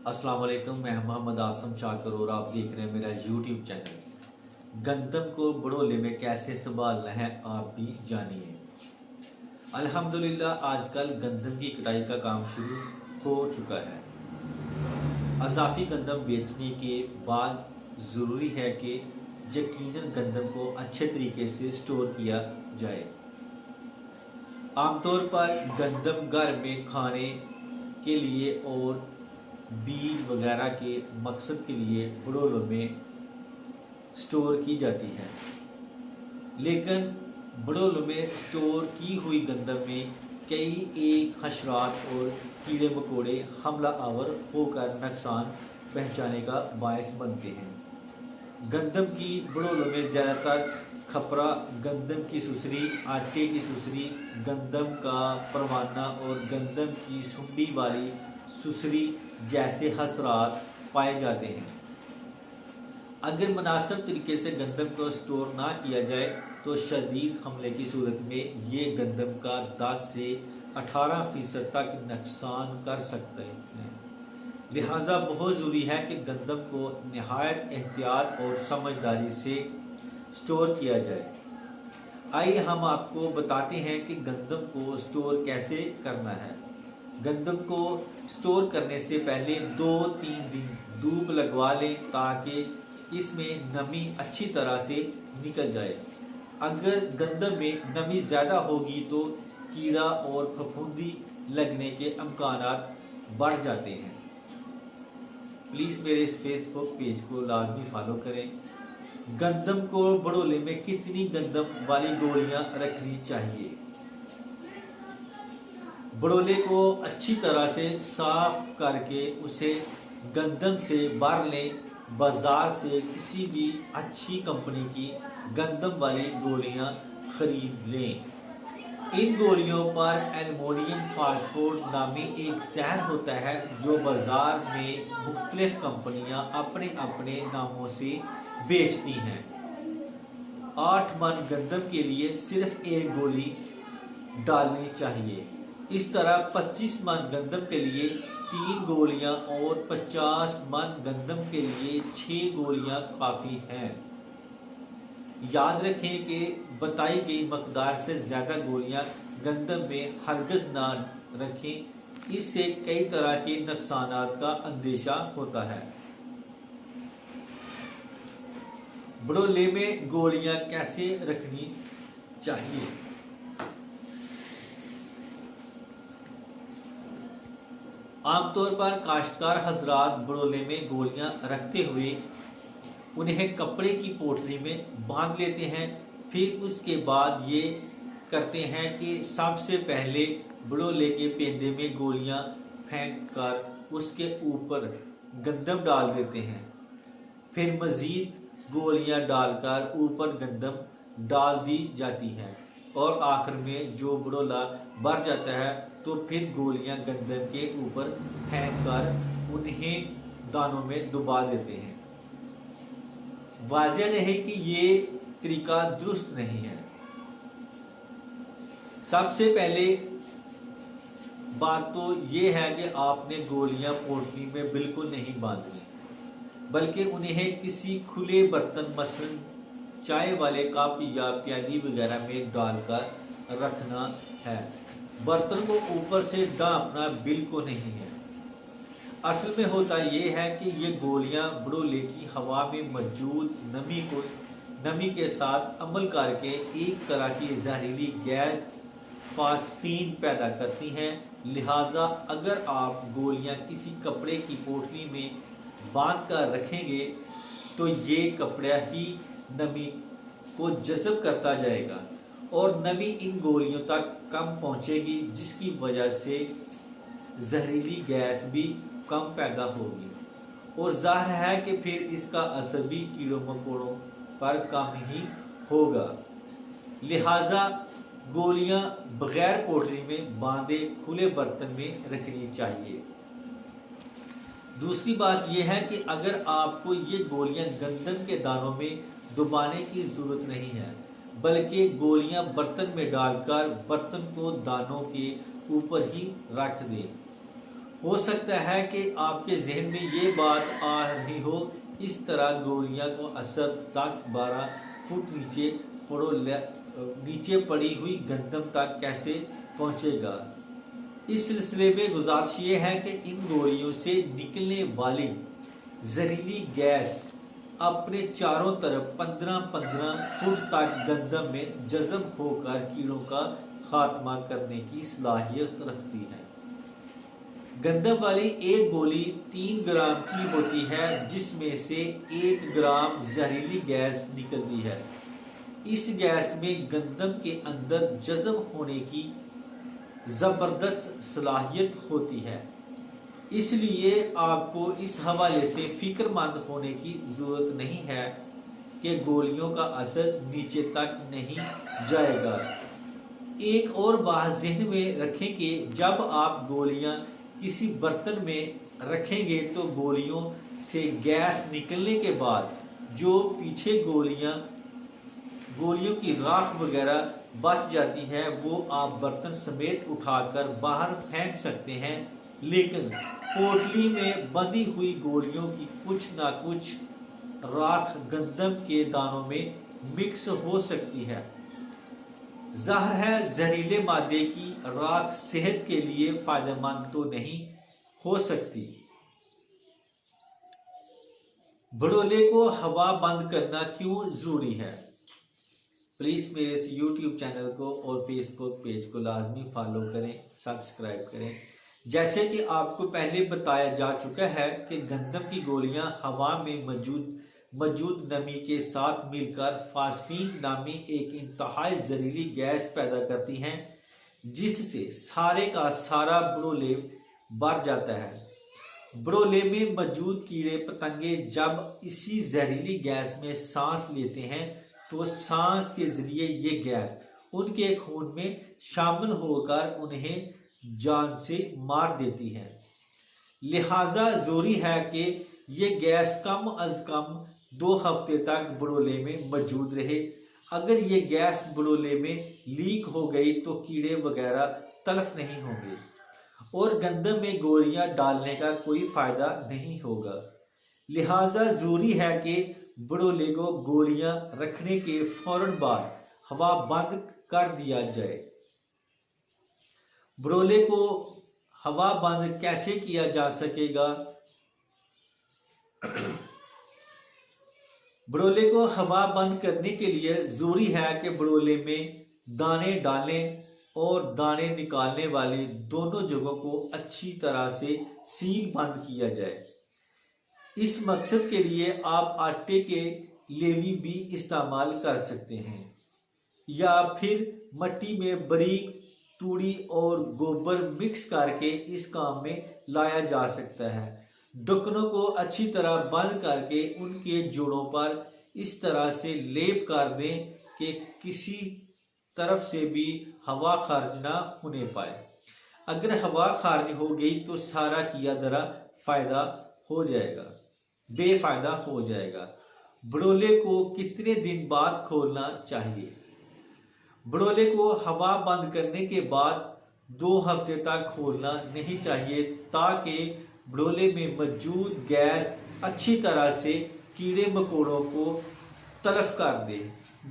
अस्सलाम वालेकुम, मैं मोहम्मद आसम शाकर और आप देख रहे हैं मेरा यूट्यूब चैनल। गंदम को बड़ोले में कैसे संभालना है आप भी जानिए। अल्हम्दुलिल्लाह आजकल गंदम की कटाई का काम शुरू हो चुका है। अज़ाफ़ी गंदम बेचने के बाद ज़रूरी है कि यकीनन गंदम को अच्छे तरीके से स्टोर किया जाए। आमतौर पर गंदम घर में खाने के लिए और बीज वगैरह के मकसद के लिए बड़ोलों में स्टोर की जाती है, लेकिन बड़ोलों में स्टोर की हुई गंदम में कई एक हशरात और कीड़े मकोड़े हमला आवर होकर नुकसान पहुंचाने का बायस बनते हैं। गंदम की बड़ोलों में ज़्यादातर खपरा, गंदम की सुसरी, आटे की सुसरी, गंदम का परवाना और गंदम की सुंडी वाली सुसरी जैसे हसरात पाए जाते हैं। अगर मुनासिब तरीके से गंदम को स्टोर ना किया जाए तो शदीद हमले की सूरत में ये गंदम का 10 से 18% तक नुकसान कर सकते हैं। लिहाजा बहुत ज़रूरी है कि गंदम को नहायत एहतियात और समझदारी से स्टोर किया जाए। आइए हम आपको बताते हैं कि गंदम को स्टोर कैसे करना है। गंदम को स्टोर करने से पहले 2-3 दिन धूप लगवा लें ताकि इसमें नमी अच्छी तरह से निकल जाए। अगर गंदम में नमी ज़्यादा होगी तो कीड़ा और फफूंदी लगने के इम्कानात बढ़ जाते हैं। प्लीज़ मेरे फेसबुक पेज को लाजमी फॉलो करें। गंदम को बड़ोले में कितनी गंदम वाली गोलियां रखनी चाहिए? बड़ोले को अच्छी तरह से साफ करके उसे गंदम से भर लें। बाजार से किसी भी अच्छी कंपनी की गंदम वाली गोलियां खरीद लें। इन गोलियों पर एल्युमिनियम फास्फोड नामी एक जहर होता है जो बाजार में मुख्तलिफ कंपनियां अपने अपने नामों से बेचती हैं। 8 मन गंदम के लिए सिर्फ एक गोली डालनी चाहिए। इस तरह 25 मन गंदम के लिए 3 गोलियां और 50 मन गंदम के लिए 6 गोलियां काफ़ी हैं। याद रखें कि बताई गई मकदार से ज़्यादा गोलियां गंदम में हरगिज़ ना रखें, इससे कई तरह के नुकसानात का अंदेशा होता है। बड़ोले में गोलियां कैसे रखनी चाहिए? आमतौर पर काश्तकार हजरात बड़ोले में गोलियां रखते हुए उन्हें कपड़े की पोटली में बांध लेते हैं। फिर उसके बाद ये करते हैं कि सबसे पहले बड़ोले के पेंदे में गोलियां फेंक कर उसके ऊपर गंदम डाल देते हैं। फिर मज़ीद गोलियां डालकर ऊपर गंदम डाल दी जाती है और आखिर में जो बड़ोला भर जाता है तो फिर गोलियां गंदम के ऊपर फेंक कर उन्हें दानों में डुबा देते हैं। वाज़ेह रहे कि ये तरीका दुरुस्त नहीं है। सबसे पहले बात तो ये है कि आपने गोलियां पोटली में बिल्कुल नहीं बांधनी, बल्कि उन्हें किसी खुले बर्तन मसलन चाय वाले कप या प्याली वगैरह में डालकर रखना है। बर्तन को ऊपर से ढांपना बिल्कुल नहीं है। असल में होता यह है कि ये गोलियां बड़ोले की हवा में मौजूद नमी के साथ अमल करके एक तरह की जहरीली गैस फास्फीन पैदा करती हैं। लिहाजा अगर आप गोलियां किसी कपड़े की पोटली में बांध कर रखेंगे तो ये कपड़ा ही नमी को जज़ब करता जाएगा और नमी इन गोलियों तक कम पहुंचेगी, जिसकी वजह से जहरीली गैस भी कम पैदा होगी और जाहिर है कि फिर इसका असर भी कीड़ों मकोड़ों पर कम ही होगा। लिहाजा गोलियां बगैर पोटली में बांधे खुले बर्तन में रखनी चाहिए। दूसरी बात यह है कि अगर आपको ये गोलियां गंदम के दानों में डुबाने की ज़रूरत नहीं है, बल्कि गोलियां बर्तन में डालकर बर्तन को दानों के ऊपर ही रख दें हो सकता है कि आपके जहन में ये बात आ रही हो, इस तरह गोलियां को असर 10-12 फुट नीचे पड़ी हुई गंदम तक कैसे पहुंचेगा। इस सिलसिले में गुजारिश ये है कि इन गोलियों से निकलने वाली जहरीली गैस अपने चारों तरफ 15-15 फुट तक गंदम में जज़ब होकर कीड़ों का खात्मा करने की सलाहियत रखती है। गंदम वाली एक गोली 3 ग्राम की होती है, जिसमें से 1 ग्राम जहरीली गैस निकलती है। इस गैस में गंदम के अंदर जज़ब होने की ज़बरदस्त सलाहियत होती है, इसलिए आपको इस हवाले से फिक्रमंद होने की ज़रूरत नहीं है कि गोलियों का असर नीचे तक नहीं जाएगा। एक और बात ज़हन में रखें कि जब आप गोलियां किसी बर्तन में रखेंगे तो गोलियों से गैस निकलने के बाद जो पीछे गोलियों की राख वगैरह बच जाती है वो आप बर्तन समेत उठाकर बाहर फेंक सकते हैं, लेकिन पोटली में बंधी हुई गोलियों की कुछ ना कुछ राख गंदम के दानों में मिक्स हो सकती है। जाहिर है जहरीले मादे की राख सेहत के लिए फायदेमंद तो नहीं हो सकती। बड़ोले को हवा बंद करना क्यों जरूरी है? प्लीज़ मेरे इस YouTube चैनल को और फेसबुक पेज को लाजमी फॉलो करें, सब्सक्राइब करें। जैसे कि आपको पहले बताया जा चुका है कि गंदम की गोलियां हवा में मौजूद नमी के साथ मिलकर फास्फीन नामी एक इंतहाई जहरीली गैस पैदा करती हैं, जिससे सारे का सारा बड़ोले भर जाता है। बड़ोले में मौजूद कीड़े पतंगे जब इसी जहरीली गैस में सांस लेते हैं तो सांस के जरिए ये गैस उनके खून में शामिल होकर उन्हें जान से मार देती है। लिहाजा जरूरी है कि ये गैस कम अज कम 2 हफ्ते तक बड़ोले में मौजूद रहे। अगर ये गैस बड़ोले में लीक हो गई तो कीड़े वगैरह तलफ नहीं होंगे और गंदम में गोलियां डालने का कोई फायदा नहीं होगा। लिहाजा जरूरी है कि बड़ोले को गोलियां रखने के फौरन बाद हवा बंद कर दिया जाए। बड़ोले को हवा बंद कैसे किया जा सकेगा? बड़ोले को हवा बंद करने के लिए जरूरी है कि बड़ोले में दाने डालें और दाने निकालने वाली दोनों जगहों को अच्छी तरह से सील बंद किया जाए। इस मकसद के लिए आप आटे के लेवी भी इस्तेमाल कर सकते हैं या फिर मिट्टी में बारीक तूड़ी और गोबर मिक्स करके इस काम में लाया जा सकता है। ढक्कनों को अच्छी तरह बंद करके उनके जोड़ों पर इस तरह से लेप कर दें कि किसी तरफ से भी हवा खारिज ना होने पाए। अगर हवा खारिज हो गई तो सारा किया धरा बेफायदा हो जाएगा। बड़ोले को कितने दिन बाद खोलना चाहिए? बड़ोले को हवा बंद करने के बाद 2 हफ्ते तक खोलना नहीं चाहिए, ताकि बड़ोले में मौजूद गैस अच्छी तरह से कीड़े मकोड़ों को तलफ कर दे।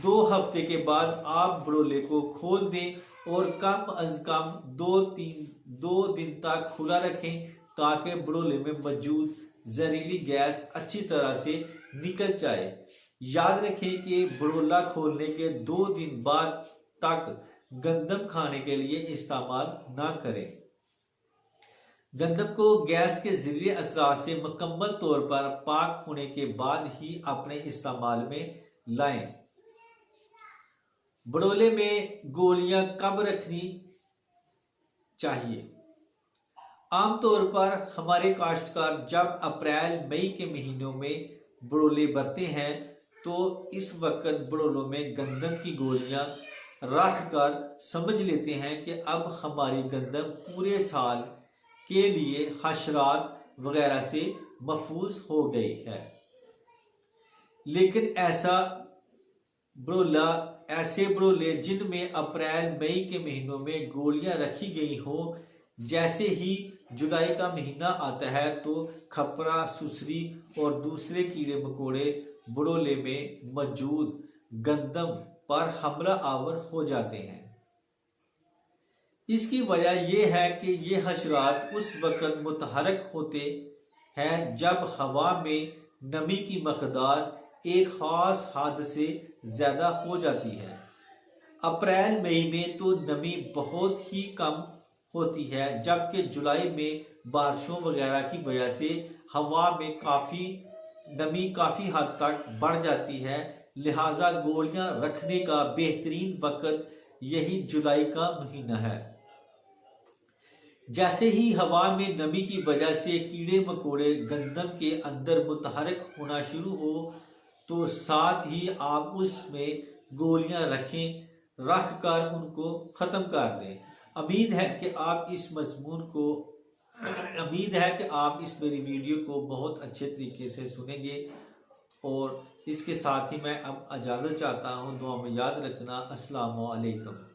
2 हफ्ते के बाद आप बड़ोले को खोल दें और कम अज कम 2 दिन तक खुला रखें, ताकि बड़ोले में मौजूद जहरीली गैस अच्छी तरह से निकल जाए। याद रखें कि बड़ोला खोलने के 2 दिन बाद तक गंदम खाने के लिए इस्तेमाल ना करें। गंदम को गैस के जहरीले असरात से मुकम्मल तौर पर पाक होने के बाद ही अपने इस्तेमाल में लाएं। बड़ोले में गोलियां कब रखनी चाहिए? आमतौर पर हमारे काश्तकार जब अप्रैल मई के महीनों में बड़ोले भरते हैं तो इस वक्त बड़ोलों में गंदम की गोलियां रख कर समझ लेते हैं कि अब हमारी गंदम पूरे साल के लिए हशरात वगैरह से महफूज हो गई है। लेकिन ऐसे बड़ोले जिनमें अप्रैल मई के महीनों में गोलियां रखी गई हो, जैसे ही जुलाई का महीना आता है तो खपरा, सुसरी और दूसरे कीड़े मकोड़े बड़ोले में मौजूद गंदम पर हमला आवर हो जाते हैं। इसकी वजह यह है कि ये हशरात उस वक्त मुतहरक होते हैं जब हवा में नमी की मकदार एक ख़ास हद से ज़्यादा हो जाती है। अप्रैल मई में तो नमी बहुत ही कम होती है, जबकि जुलाई में बारिशों वगैरह की वजह से हवा में नमी काफ़ी हद तक बढ़ जाती है। लिहाजा गोलियां रखने का बेहतरीन वक्त यही जुलाई का महीना है। जैसे ही हवा में नमी की वजह से कीड़े मकोड़े गंदम के अंदर मुतहरक होना शुरू हो तो साथ ही आप उसमें गोलियां रख कर उनको ख़त्म कर दें। उम्मीद है कि आप इस मेरी वीडियो को बहुत अच्छे तरीके से सुनेंगे और इसके साथ ही मैं अब इजाज़त चाहता हूँ। दुआ में याद रखना। अस्सलामु अलैकुम।